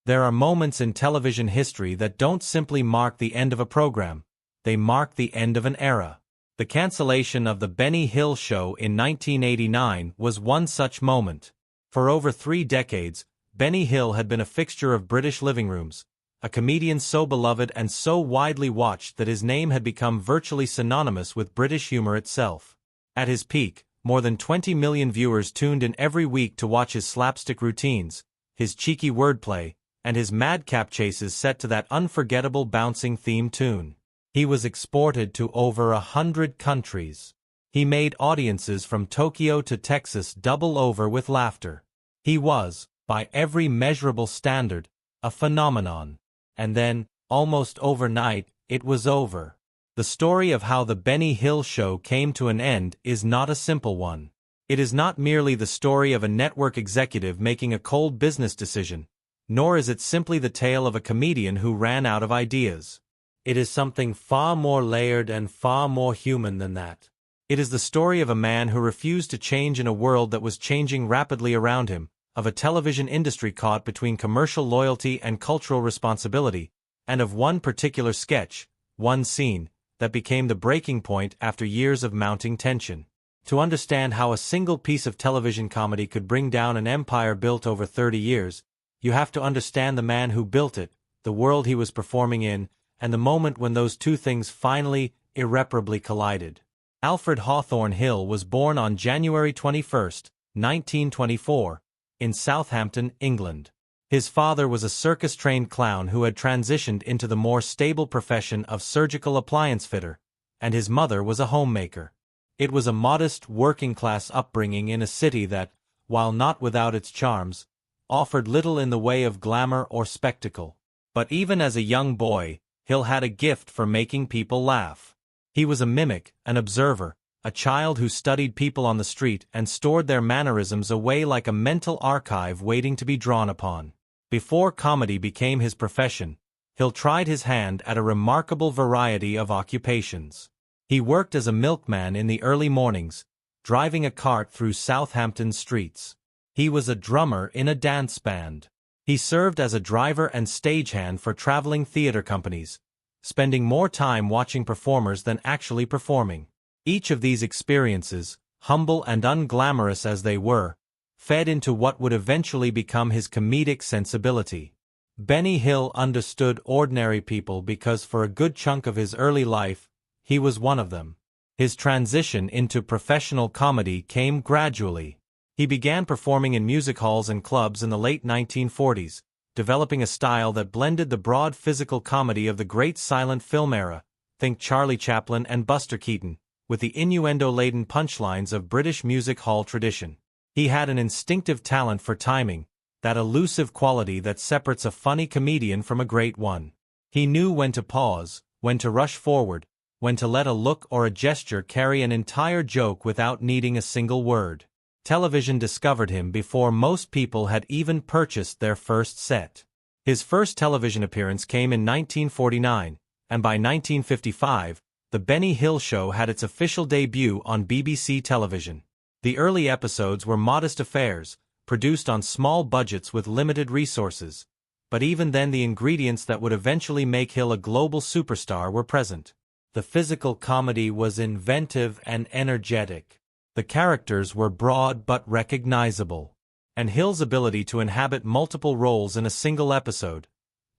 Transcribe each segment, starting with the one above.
There are moments in television history that don't simply mark the end of a program, they mark the end of an era. The cancellation of The Benny Hill Show in 1989 was one such moment. For over 3 decades, Benny Hill had been a fixture of British living rooms, a comedian so beloved and so widely watched that his name had become virtually synonymous with British humor itself. At his peak, more than 20 million viewers tuned in every week to watch his slapstick routines, his cheeky wordplay, and his madcap chases set to that unforgettable bouncing theme tune. He was exported to over 100 countries. He made audiences from Tokyo to Texas double over with laughter. He was, by every measurable standard, a phenomenon. And then, almost overnight, it was over. The story of how The Benny Hill Show came to an end is not a simple one. It is not merely the story of a network executive making a cold business decision, nor is it simply the tale of a comedian who ran out of ideas. It is something far more layered and far more human than that. It is the story of a man who refused to change in a world that was changing rapidly around him, of a television industry caught between commercial loyalty and cultural responsibility, and of one particular sketch, one scene, that became the breaking point after years of mounting tension. To understand how a single piece of television comedy could bring down an empire built over 30 years, you have to understand the man who built it, the world he was performing in, and the moment when those two things finally, irreparably collided. Alfred Hawthorne Hill was born on January 21, 1924, in Southampton, England. His father was a circus-trained clown who had transitioned into the more stable profession of surgical appliance fitter, and his mother was a homemaker. It was a modest, working-class upbringing in a city that, while not without its charms, offered little in the way of glamour or spectacle. But even as a young boy, Hill had a gift for making people laugh. He was a mimic, an observer, a child who studied people on the street and stored their mannerisms away like a mental archive waiting to be drawn upon. Before comedy became his profession, Hill tried his hand at a remarkable variety of occupations. He worked as a milkman in the early mornings, driving a cart through Southampton streets. He was a drummer in a dance band. He served as a driver and stagehand for traveling theater companies, spending more time watching performers than actually performing. Each of these experiences, humble and unglamorous as they were, fed into what would eventually become his comedic sensibility. Benny Hill understood ordinary people because for a good chunk of his early life, he was one of them. His transition into professional comedy came gradually. He began performing in music halls and clubs in the late 1940s, developing a style that blended the broad physical comedy of the great silent film era, think Charlie Chaplin and Buster Keaton, with the innuendo-laden punchlines of British music hall tradition. He had an instinctive talent for timing, that elusive quality that separates a funny comedian from a great one. He knew when to pause, when to rush forward, when to let a look or a gesture carry an entire joke without needing a single word. Television discovered him before most people had even purchased their first set. His first television appearance came in 1949, and by 1955, The Benny Hill Show had its official debut on BBC television. The early episodes were modest affairs, produced on small budgets with limited resources, but even then the ingredients that would eventually make Hill a global superstar were present. The physical comedy was inventive and energetic. The characters were broad but recognizable, and Hill's ability to inhabit multiple roles in a single episode,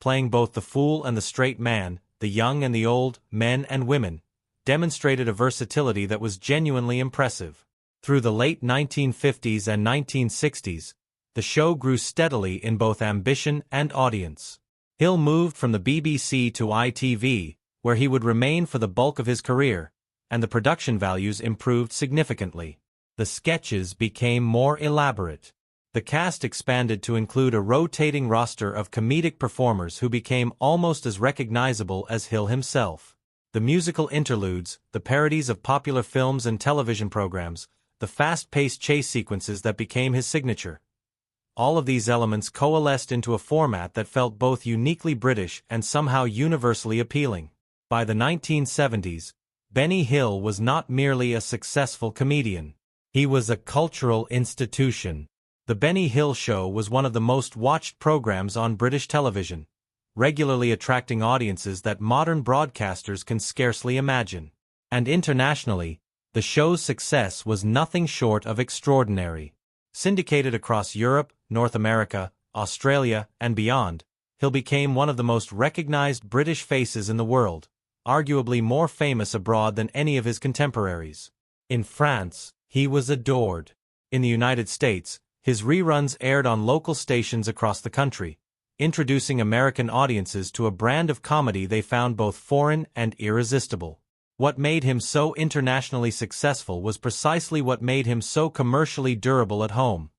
playing both the fool and the straight man, the young and the old, men and women, demonstrated a versatility that was genuinely impressive. Through the late 1950s and 1960s, the show grew steadily in both ambition and audience. Hill moved from the BBC to ITV, where he would remain for the bulk of his career, and the production values improved significantly. The sketches became more elaborate. The cast expanded to include a rotating roster of comedic performers who became almost as recognizable as Hill himself. The musical interludes, the parodies of popular films and television programs, the fast-paced chase sequences that became his signature. All of these elements coalesced into a format that felt both uniquely British and somehow universally appealing. By the 1970s, Benny Hill was not merely a successful comedian. He was a cultural institution. The Benny Hill Show was one of the most watched programs on British television, regularly attracting audiences that modern broadcasters can scarcely imagine. And internationally, the show's success was nothing short of extraordinary. Syndicated across Europe, North America, Australia, and beyond, Hill became one of the most recognized British faces in the world, arguably more famous abroad than any of his contemporaries. In France, he was adored. In the United States, his reruns aired on local stations across the country, introducing American audiences to a brand of comedy they found both foreign and irresistible. What made him so internationally successful was precisely what made him so commercially durable at home.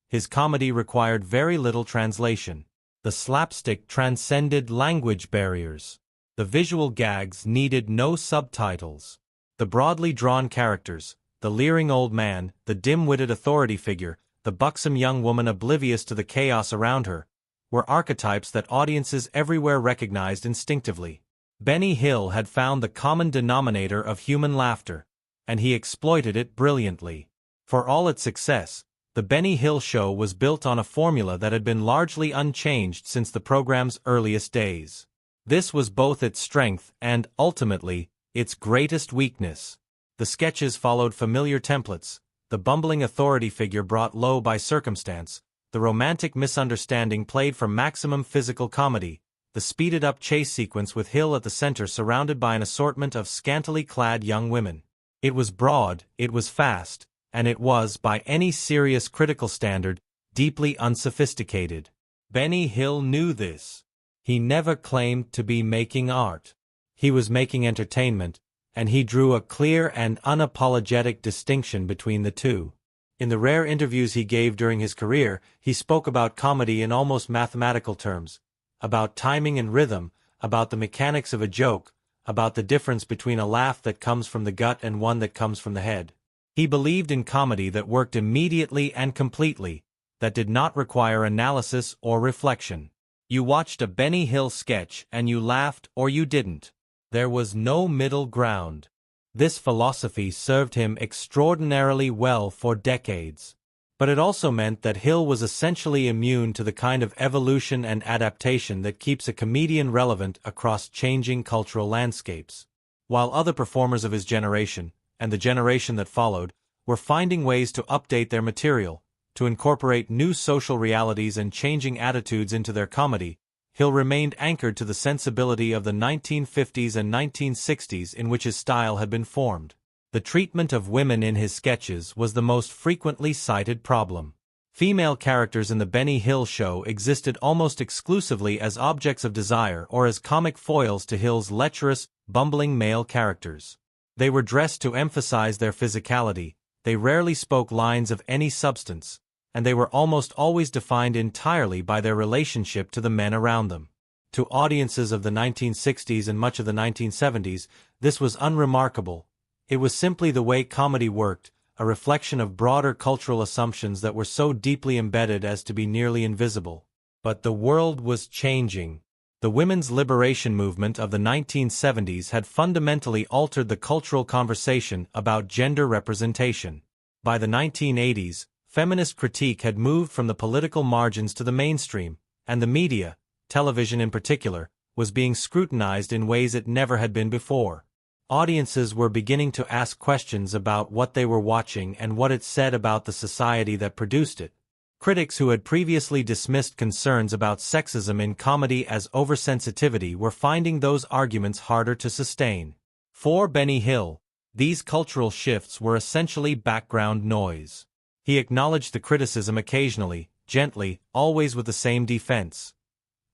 His comedy required very little translation. The slapstick transcended language barriers. The visual gags needed no subtitles. The broadly drawn characters, the leering old man, the dim-witted authority figure, the buxom young woman oblivious to the chaos around her, were archetypes that audiences everywhere recognized instinctively. Benny Hill had found the common denominator of human laughter, and he exploited it brilliantly. For all its success, The Benny Hill Show was built on a formula that had been largely unchanged since the program's earliest days. This was both its strength and, ultimately, its greatest weakness. The sketches followed familiar templates, the bumbling authority figure brought low by circumstance, the romantic misunderstanding played for maximum physical comedy, the speeded-up chase sequence with Hill at the center surrounded by an assortment of scantily clad young women. It was broad, it was fast, and it was, by any serious critical standard, deeply unsophisticated. Benny Hill knew this. He never claimed to be making art. He was making entertainment, and he drew a clear and unapologetic distinction between the two. In the rare interviews he gave during his career, he spoke about comedy in almost mathematical terms, about timing and rhythm, about the mechanics of a joke, about the difference between a laugh that comes from the gut and one that comes from the head. He believed in comedy that worked immediately and completely, that did not require analysis or reflection. You watched a Benny Hill sketch and you laughed or you didn't. There was no middle ground. This philosophy served him extraordinarily well for decades. But it also meant that Hill was essentially immune to the kind of evolution and adaptation that keeps a comedian relevant across changing cultural landscapes. While other performers of his generation, and the generation that followed, were finding ways to update their material, to incorporate new social realities and changing attitudes into their comedy, Hill remained anchored to the sensibility of the 1950s and 1960s in which his style had been formed. The treatment of women in his sketches was the most frequently cited problem. Female characters in The Benny Hill Show existed almost exclusively as objects of desire or as comic foils to Hill's lecherous, bumbling male characters. They were dressed to emphasize their physicality, they rarely spoke lines of any substance, and they were almost always defined entirely by their relationship to the men around them. To audiences of the 1960s and much of the 1970s, this was unremarkable. It was simply the way comedy worked, a reflection of broader cultural assumptions that were so deeply embedded as to be nearly invisible. But the world was changing. The women's liberation movement of the 1970s had fundamentally altered the cultural conversation about gender representation. By the 1980s, feminist critique had moved from the political margins to the mainstream, and the media, television in particular, was being scrutinized in ways it never had been before. Audiences were beginning to ask questions about what they were watching and what it said about the society that produced it. Critics who had previously dismissed concerns about sexism in comedy as oversensitivity were finding those arguments harder to sustain. For Benny Hill, these cultural shifts were essentially background noise. He acknowledged the criticism occasionally, gently, always with the same defense.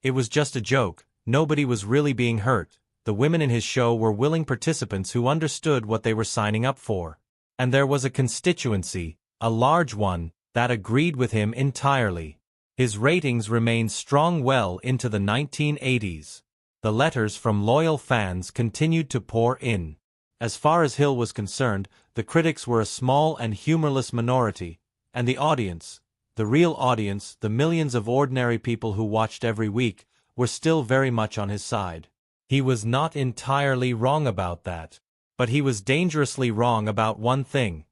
It was just a joke, nobody was really being hurt. The women in his show were willing participants who understood what they were signing up for. And there was a constituency, a large one, that agreed with him entirely. His ratings remained strong well into the 1980s. The letters from loyal fans continued to pour in. As far as Hill was concerned, the critics were a small and humorless minority, and the audience, the real audience, the millions of ordinary people who watched every week, were still very much on his side. He was not entirely wrong about that, but he was dangerously wrong about one thing.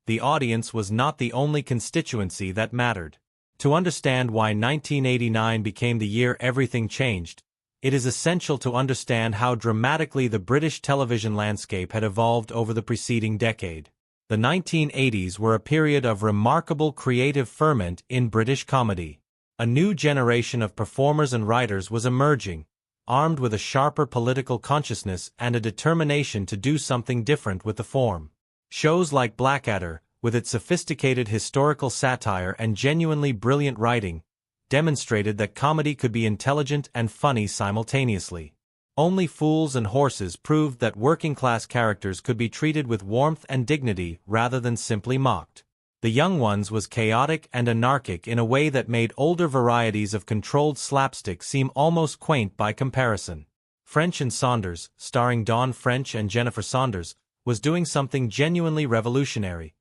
The audience was not the only constituency that mattered. To understand why 1989 became the year everything changed, it is essential to understand how dramatically the British television landscape had evolved over the preceding decade. The 1980s were a period of remarkable creative ferment in British comedy. A new generation of performers and writers was emerging, armed with a sharper political consciousness and a determination to do something different with the form. Shows like Blackadder, with its sophisticated historical satire and genuinely brilliant writing, demonstrated that comedy could be intelligent and funny simultaneously. Only Fools and Horses proved that working-class characters could be treated with warmth and dignity rather than simply mocked. The Young Ones was chaotic and anarchic in a way that made older varieties of controlled slapstick seem almost quaint by comparison. French and Saunders, starring Dawn French and Jennifer Saunders, was doing something genuinely revolutionary.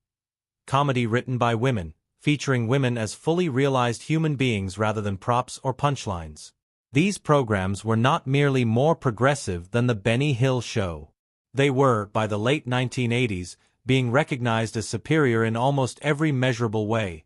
Comedy written by women, featuring women as fully realized human beings rather than props or punchlines. These programs were not merely more progressive than the Benny Hill Show. They were, by the late 1980s, being recognized as superior in almost every measurable way.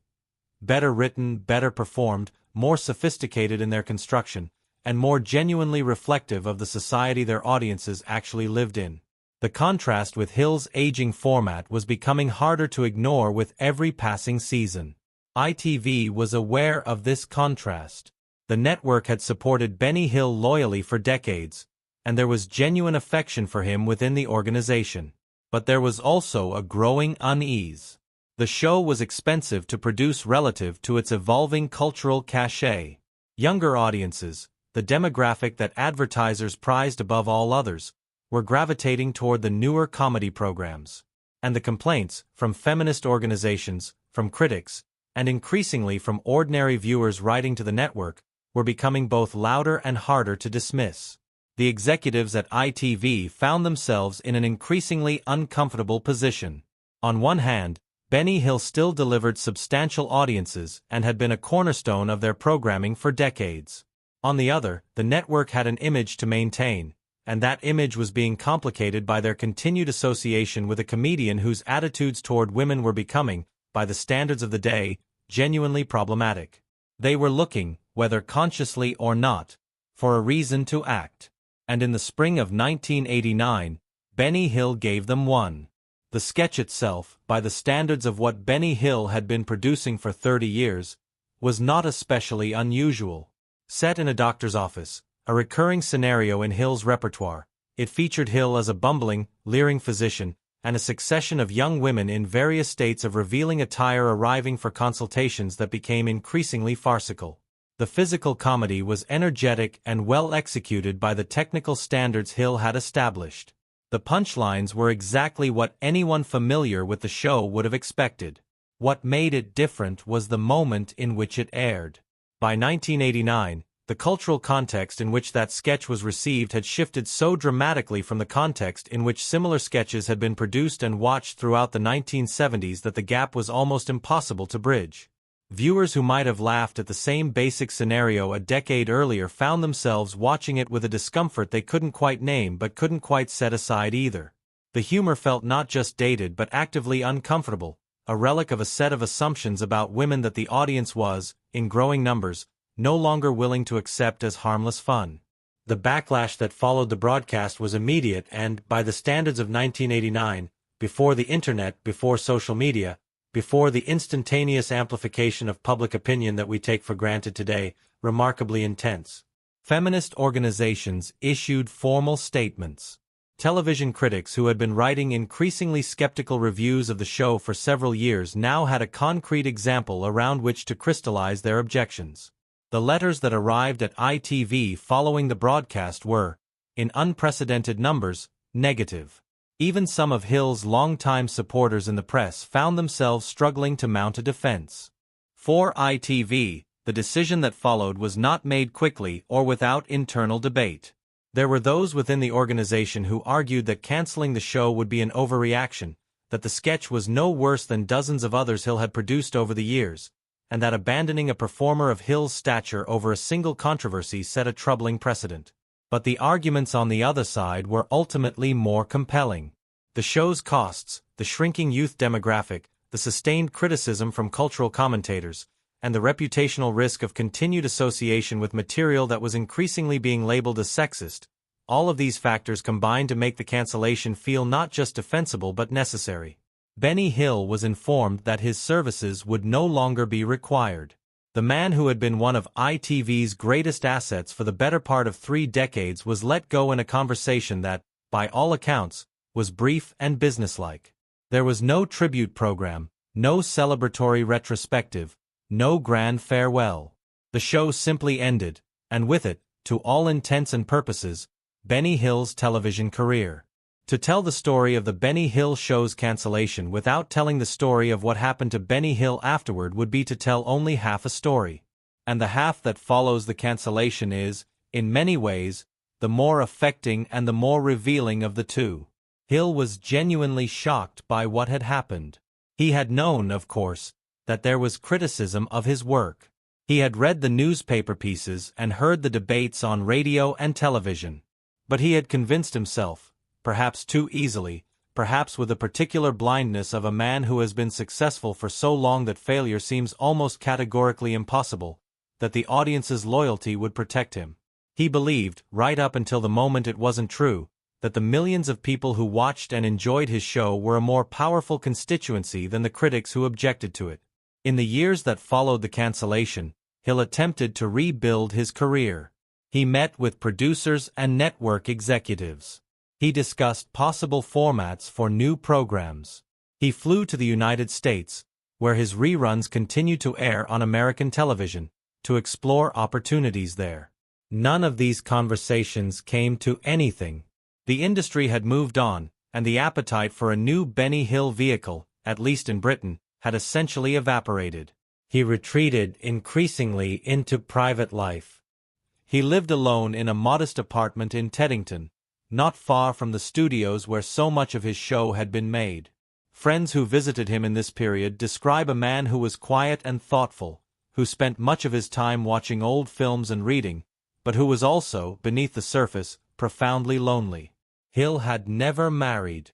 Better written, better performed, more sophisticated in their construction, and more genuinely reflective of the society their audiences actually lived in. The contrast with Hill's aging format was becoming harder to ignore with every passing season. ITV was aware of this contrast. The network had supported Benny Hill loyally for decades, and there was genuine affection for him within the organization. But there was also a growing unease. The show was expensive to produce relative to its evolving cultural cachet. Younger audiences, the demographic that advertisers prized above all others, were gravitating toward the newer comedy programs. And the complaints, from feminist organizations, from critics, and increasingly from ordinary viewers writing to the network, were becoming both louder and harder to dismiss. The executives at ITV found themselves in an increasingly uncomfortable position. On one hand, Benny Hill still delivered substantial audiences and had been a cornerstone of their programming for decades. On the other, the network had an image to maintain, and that image was being complicated by their continued association with a comedian whose attitudes toward women were becoming, by the standards of the day, genuinely problematic. They were looking, whether consciously or not, for a reason to act. And in the spring of 1989, Benny Hill gave them one. The sketch itself, by the standards of what Benny Hill had been producing for 30 years, was not especially unusual. Set in a doctor's office, a recurring scenario in Hill's repertoire, it featured Hill as a bumbling, leering physician, and a succession of young women in various states of revealing attire arriving for consultations that became increasingly farcical. The physical comedy was energetic and well executed by the technical standards Hill had established. The punchlines were exactly what anyone familiar with the show would have expected. What made it different was the moment in which it aired. By 1989, the cultural context in which that sketch was received had shifted so dramatically from the context in which similar sketches had been produced and watched throughout the 1970s that the gap was almost impossible to bridge. Viewers who might have laughed at the same basic scenario a decade earlier found themselves watching it with a discomfort they couldn't quite name but couldn't quite set aside either. The humor felt not just dated but actively uncomfortable, a relic of a set of assumptions about women that the audience was, in growing numbers, no longer willing to accept as harmless fun. The backlash that followed the broadcast was immediate and, by the standards of 1989, before the internet, before social media, before the instantaneous amplification of public opinion that we take for granted today, remarkably intense. Feminist organizations issued formal statements. Television critics who had been writing increasingly skeptical reviews of the show for several years now had a concrete example around which to crystallize their objections. The letters that arrived at ITV following the broadcast were, in unprecedented numbers, negative. Even some of Hill's longtime supporters in the press found themselves struggling to mount a defense. For ITV, the decision that followed was not made quickly or without internal debate. There were those within the organization who argued that canceling the show would be an overreaction, that the sketch was no worse than dozens of others Hill had produced over the years, and that abandoning a performer of Hill's stature over a single controversy set a troubling precedent. But the arguments on the other side were ultimately more compelling. The show's costs, the shrinking youth demographic, the sustained criticism from cultural commentators, and the reputational risk of continued association with material that was increasingly being labeled as sexist, all of these factors combined to make the cancellation feel not just defensible but necessary. Benny Hill was informed that his services would no longer be required. The man who had been one of ITV's greatest assets for the better part of 3 decades was let go in a conversation that, by all accounts, was brief and businesslike. There was no tribute program, no celebratory retrospective, no grand farewell. The show simply ended, and with it, to all intents and purposes, Benny Hill's television career. To tell the story of the Benny Hill show's cancellation without telling the story of what happened to Benny Hill afterward would be to tell only half a story. And the half that follows the cancellation is, in many ways, the more affecting and the more revealing of the two. Hill was genuinely shocked by what had happened. He had known, of course, that there was criticism of his work. He had read the newspaper pieces and heard the debates on radio and television. But he had convinced himself, perhaps too easily, perhaps with a particular blindness of a man who has been successful for so long that failure seems almost categorically impossible, that the audience's loyalty would protect him. He believed, right up until the moment it wasn't true, that the millions of people who watched and enjoyed his show were a more powerful constituency than the critics who objected to it. In the years that followed the cancellation, Hill attempted to rebuild his career. He met with producers and network executives. He discussed possible formats for new programs. He flew to the United States, where his reruns continued to air on American television, to explore opportunities there. None of these conversations came to anything. The industry had moved on, and the appetite for a new Benny Hill vehicle, at least in Britain, had essentially evaporated. He retreated increasingly into private life. He lived alone in a modest apartment in Teddington, not far from the studios where so much of his show had been made. Friends who visited him in this period describe a man who was quiet and thoughtful, who spent much of his time watching old films and reading, but who was also, beneath the surface, profoundly lonely. Hill had never married.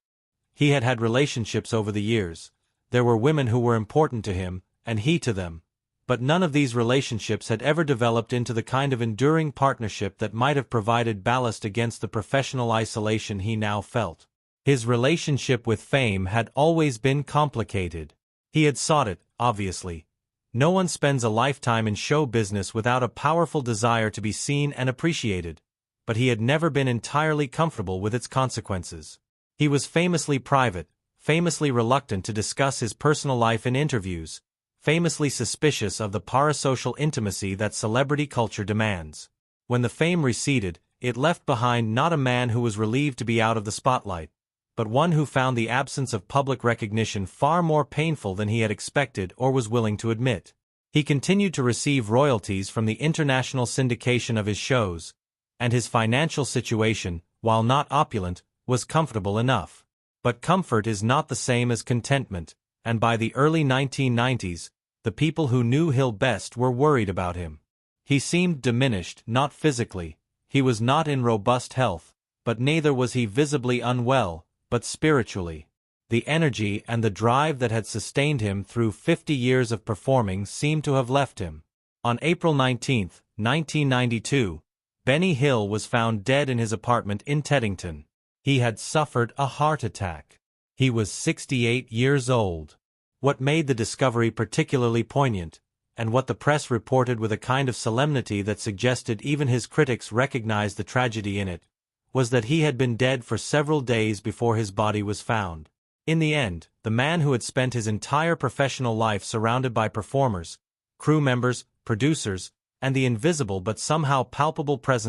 He had had relationships over the years. There were women who were important to him, and he to them. But none of these relationships had ever developed into the kind of enduring partnership that might have provided ballast against the professional isolation he now felt. His relationship with fame had always been complicated. He had sought it, obviously. No one spends a lifetime in show business without a powerful desire to be seen and appreciated, but he had never been entirely comfortable with its consequences. He was famously private, famously reluctant to discuss his personal life in interviews, famously suspicious of the parasocial intimacy that celebrity culture demands. When the fame receded, it left behind not a man who was relieved to be out of the spotlight, but one who found the absence of public recognition far more painful than he had expected or was willing to admit. He continued to receive royalties from the international syndication of his shows, and his financial situation, while not opulent, was comfortable enough. But comfort is not the same as contentment, and by the early 1990s, the people who knew Hill best were worried about him. He seemed diminished, not physically. He was not in robust health, but neither was he visibly unwell, but spiritually. The energy and the drive that had sustained him through 50 years of performing seemed to have left him. On April 19, 1992, Benny Hill was found dead in his apartment in Teddington. He had suffered a heart attack. He was 68 years old. What made the discovery particularly poignant, and what the press reported with a kind of solemnity that suggested even his critics recognized the tragedy in it, was that he had been dead for several days before his body was found. In the end, the man who had spent his entire professional life surrounded by performers, crew members, producers, and the invisible but somehow palpable presence